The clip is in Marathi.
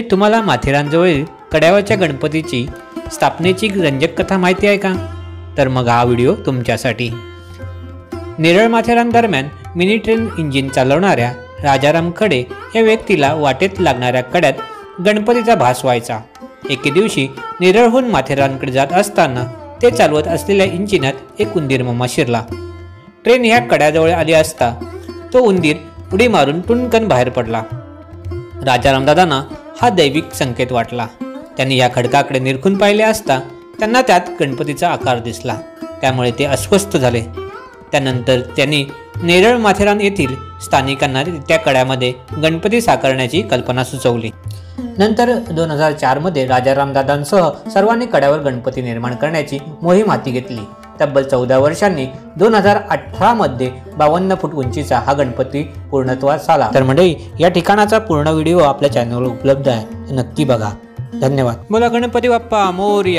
तुम्हाला माथेरानजवळील कड्यावरच्या गणपतीची स्थापनेची रंजक कथा माहिती आहे का? तर मग हा व्हिडिओ तुमच्यासाठी। नेरळ माथेरान दरम्यान मिनी ट्रेन इंजिन चालवणाऱ्या राजाराम खडे या व्यक्तीला वाटेत लागणाऱ्या कड्यात गणपतीचा भास व्हायचा। एके दिवशी नेरळहून माथेरानकडे जात असताना ते चालवत असलेल्या इंजिनात एक उंदीर मामा शिरला। ट्रेन ह्या कड्याजवळ आली असता तो उंदीर उडी मारून टुणकन बाहेर पडला। राजाराम दादांना हा दैविक संकेत वाटला। त्यांनी या खडकाकडे निरखून पाहिले असता त्यांना त्यात गणपतीचा आकार दिसला, त्यामुळे ते अस्वस्थ झाले। त्यानंतर त्यांनी नेरळ माथेरान येथील स्थानिकांना त्या कड्यामध्ये गणपती साकारण्याची कल्पना सुचवली। नंतर 2004 मध्ये राजाराम दादांसह सर्वांनी कड्यावर गणपती निर्माण करण्याची मोहीम हाती घेतली। तब्बल 14 वर्षांनी 2018 मध्ये 52 फूट उंचीचा हा गणपती पूर्णत्वास आला। तर मंडळी, या ठिकाणाचा पूर्ण व्हिडिओ आपल्या चॅनलवर उपलब्ध आहे, नक्की बघा। धन्यवाद। बोला गणपती बाप्पा मोरया।